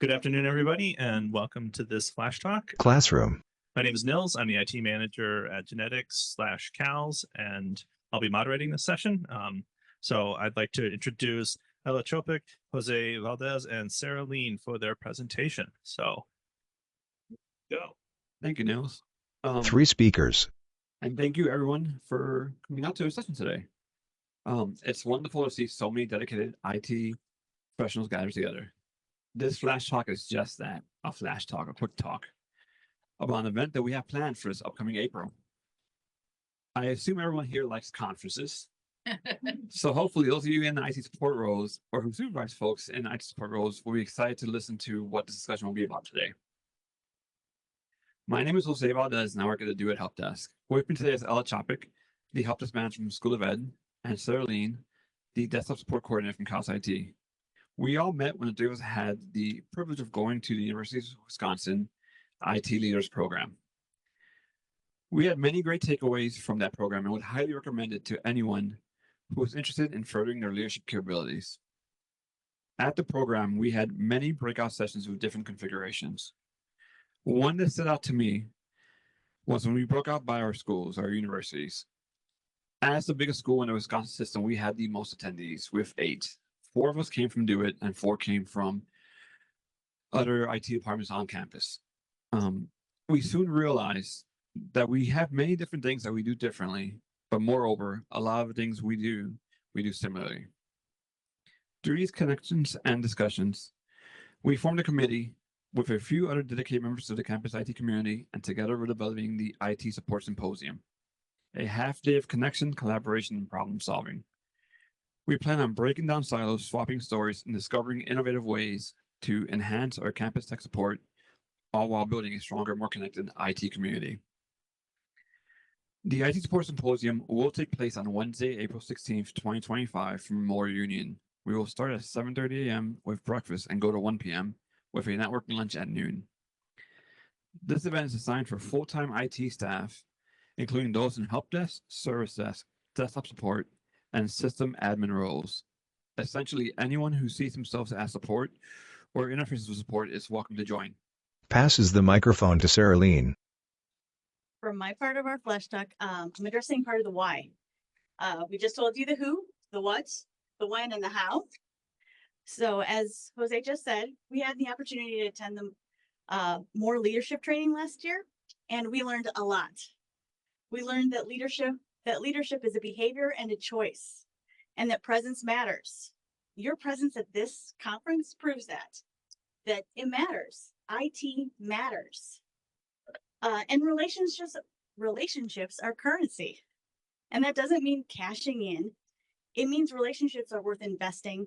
Good afternoon, everybody, and welcome to this Flash Talk. Classroom. My name is Nils. I'm the IT manager at Genetics/CALS, and I'll be moderating this session. So I'd like to introduce Tschopik, Jose Valdez, and Sarah Lien for their presentation. So, go. Thank you, Nils. 3 speakers. And thank you, everyone, for coming out to a session today. It's wonderful to see so many dedicated IT professionals gathered together. This Flash Talk is just that, a Flash Talk, a quick talk about an event that we have planned for this upcoming April. I assume everyone here likes conferences. So hopefully those of you in the IT support roles or who supervise folks in IT support roles will be excited to listen to what this discussion will be about today. My name is Jose Valdez, and I work at the Do It Help Desk. With me today is Tschopik, the Help Desk Manager from School of Ed, and Sarah Lien, the Desktop Support Coordinator from CALS IT. We all met when the three of us had the privilege of going to the University of Wisconsin IT Leaders Program. We had many great takeaways from that program and would highly recommend it to anyone who was interested in furthering their leadership capabilities. At the program, we had many breakout sessions with different configurations. One that stood out to me was when we broke out by our schools, our universities. As the biggest school in the Wisconsin system, we had the most attendees with 8. 4 of us came from Do It, and 4 came from other IT departments on campus. We soon realized that we have many different things that we do differently, but moreover, a lot of the things we do similarly. Through these connections and discussions, we formed a committee with a few other dedicated members of the campus IT community, and together we're developing the IT Support Symposium, a half-day of connection, collaboration, and problem solving. We plan on breaking down silos, swapping stories, and discovering innovative ways to enhance our campus tech support, all while building a stronger, more connected IT community. The IT Support Symposium will take place on Wednesday, April 16th, 2025 from Memorial Union. We will start at 7:30 a.m. with breakfast and go to 1 p.m. with a networking lunch at noon. This event is designed for full-time IT staff, including those in help desk, service desk, desktop support, and system admin roles. Essentially, anyone who sees themselves as support or interfaces with support is welcome to join. Passes the microphone to Sarah Lien. For my part of our Flash Talk, I'm addressing part of the why. We just told you the who, the what, the when, and the how. So as Jose just said, we had the opportunity to attend the more leadership training last year, and we learned a lot. We learned that leadership is a behavior and a choice, and that presence matters. Your presence at this conference proves that it matters. IT matters. And relationships are currency. And that doesn't mean cashing in. It means relationships are worth investing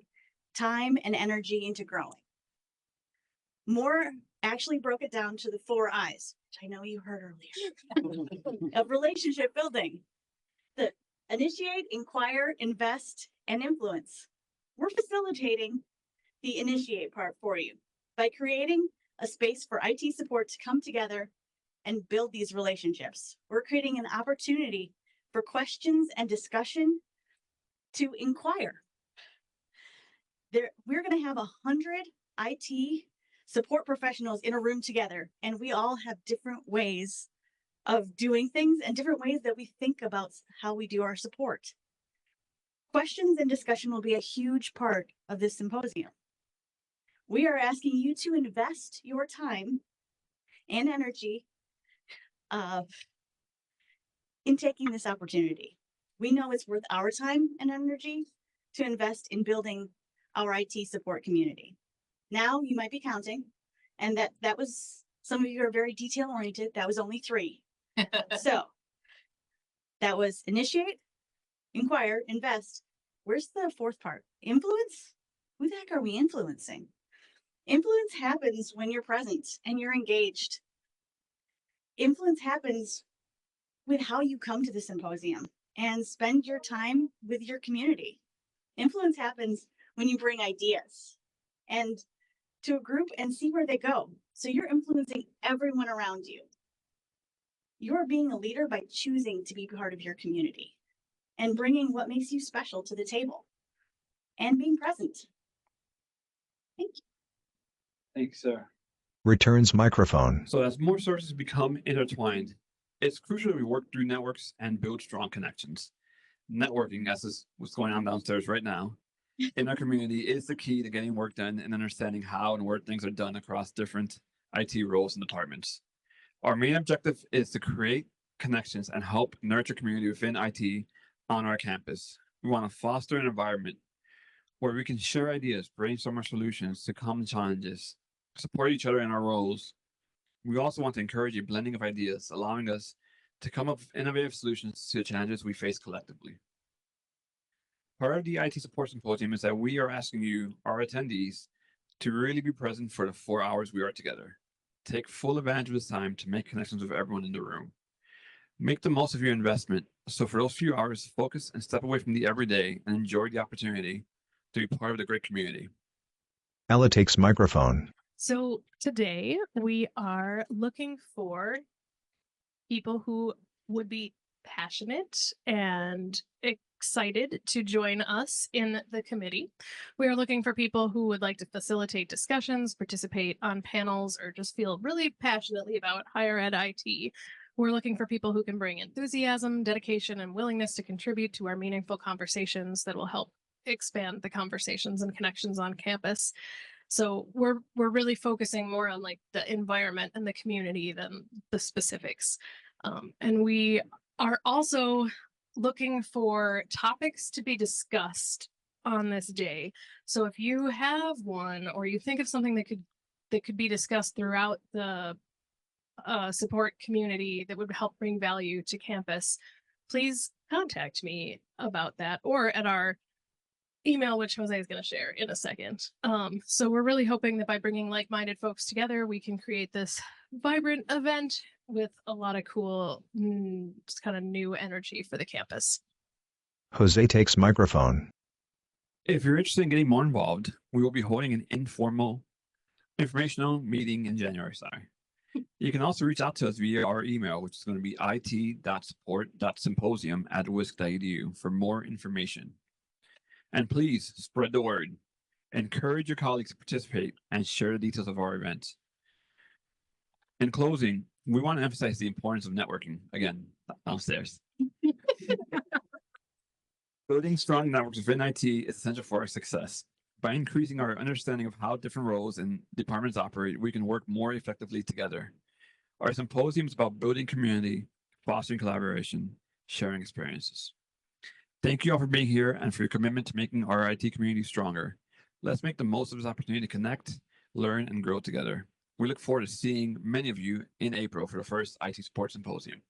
time and energy into growing. Moore actually broke it down to the 4 I's, which I know you heard earlier, of relationship building. The initiate, inquire, invest, and influence. We're facilitating the initiate part for you by creating a space for IT support to come together and build these relationships. We're creating an opportunity for questions and discussion to inquire. We're going to have 100 IT support professionals in a room together, and we all have different ways of doing things and different ways that we think about how we do our support. Questions and discussion will be a huge part of this symposium. We are asking you to invest your time and energy in taking this opportunity. We know it's worth our time and energy to invest in building our IT support community. Now you might be counting, and that was, some of you are very detail oriented. That was only 3. So that was initiate, inquire, invest. Where's the 4th part? Influence? Who the heck are we influencing? Influence happens when you're present and you're engaged. Influence happens with how you come to the symposium and spend your time with your community. Influence happens when you bring ideas and to a group and see where they go. So you're influencing everyone around you. You're being a leader by choosing to be part of your community and bringing what makes you special to the table and being present. Thank you. Thanks, sir. Returns microphone. So as more services become intertwined, it's crucial that we work through networks and build strong connections. Networking, as is what's going on downstairs right now, in our community is the key to getting work done and understanding how and where things are done across different IT roles and departments. Our main objective is to create connections and help nurture community within IT on our campus. We want to foster an environment where we can share ideas, brainstorm our solutions to common challenges, support each other in our roles. We also want to encourage a blending of ideas, allowing us to come up with innovative solutions to the challenges we face collectively. Part of the IT Support Symposium is that we are asking you, our attendees, to really be present for the 4 hours we are together. Take full advantage of this time to make connections with everyone in the room. Make the most of your investment. So for those few hours, focus and step away from the everyday and enjoy the opportunity to be part of the great community. Ella takes microphone. So today we are looking for people who would be passionate and excited to join us in the committee. We are looking for people who would like to facilitate discussions, participate on panels, or just feel really passionately about higher ed IT. We're looking for people who can bring enthusiasm, dedication, and willingness to contribute to our meaningful conversations that will help expand the conversations and connections on campus. So we're really focusing more on like the environment and the community than the specifics. And we are also looking for topics to be discussed on this day. So if you have one or you think of something that could be discussed throughout the support community that would help bring value to campus, please contact me about that or at our email, which Jose is going to share in a second. So we're really hoping that by bringing like-minded folks together, we can create this vibrant event with a lot of cool, just kind of new energy for the campus. Jose takes microphone. If you're interested in getting more involved, we will be holding an informal informational meeting in January. You can also reach out to us via our email, which is going to be it.support.symposium@wisc.edu for more information. And please spread the word. Encourage your colleagues to participate and share the details of our event. In closing, we want to emphasize the importance of networking, again, downstairs. Building strong networks within IT is essential for our success. By increasing our understanding of how different roles and departments operate, we can work more effectively together. Our symposium is about building community, fostering collaboration, sharing experiences. Thank you all for being here and for your commitment to making our IT community stronger. Let's make the most of this opportunity to connect, learn, and grow together. We look forward to seeing many of you in April for the first IT Support Symposium.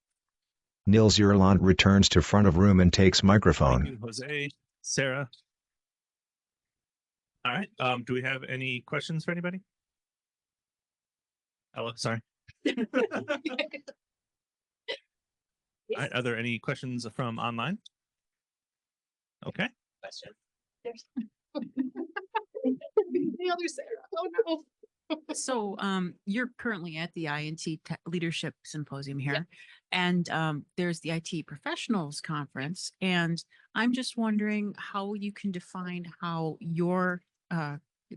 Nils Irland returns to front of room and takes Thank microphone. you, Jose, Sarah. All right. Do we have any questions for anybody? Ella, sorry. All right, are there any questions from online? Okay. Question. There's the other Sarah. Oh no. So you're currently at the INT Leadership Symposium here, and there's the IT Professionals Conference, and I'm just wondering how you can define how your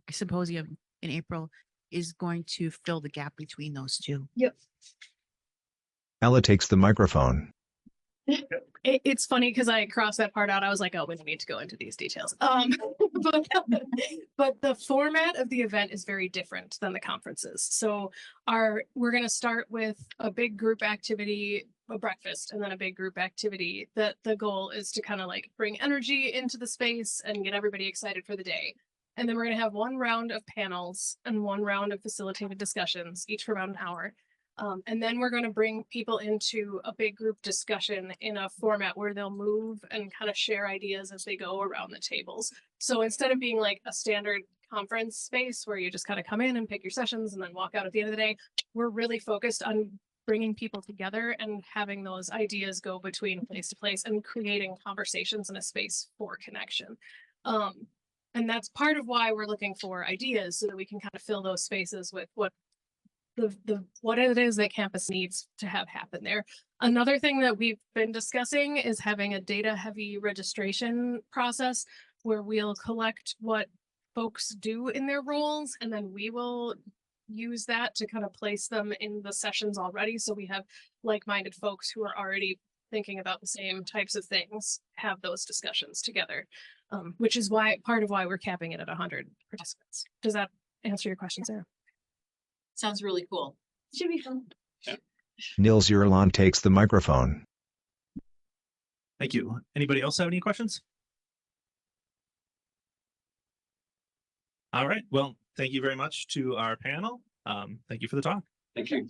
symposium in April is going to fill the gap between those two. Yep. Ella takes the microphone. It's funny because I crossed that part out. I was like, oh, we don't need to go into these details. But the format of the event is very different than the conferences. So we're going to start with a big group activity, a breakfast, and then a big group activity. The goal is to kind of like bring energy into the space and get everybody excited for the day. And then we're going to have one round of panels and one round of facilitated discussions, each for about an hour. And then we're going to bring people into a big group discussion in a format where they'll move and kind of share ideas as they go around the tables. So instead of being like a standard conference space where you just kind of come in and pick your sessions and then walk out at the end of the day, we're really focused on bringing people together and having those ideas go between place to place and creating conversations in a space for connection. And that's part of why we're looking for ideas so that we can kind of fill those spaces with what it is that campus needs to have happen there. Another thing that we've been discussing is having a data heavy registration process where we'll collect what folks do in their roles, and then we will use that to kind of place them in the sessions already. So we have like-minded folks who are already thinking about the same types of things, have those discussions together. Which is why part of why we're capping it at 100 participants. Does that answer your question, Sarah? Sounds really cool. Should be fun. Nils Irland takes the microphone. Thank you. Anybody else have any questions? All right. Well, thank you very much to our panel. Thank you for the talk. Thank you.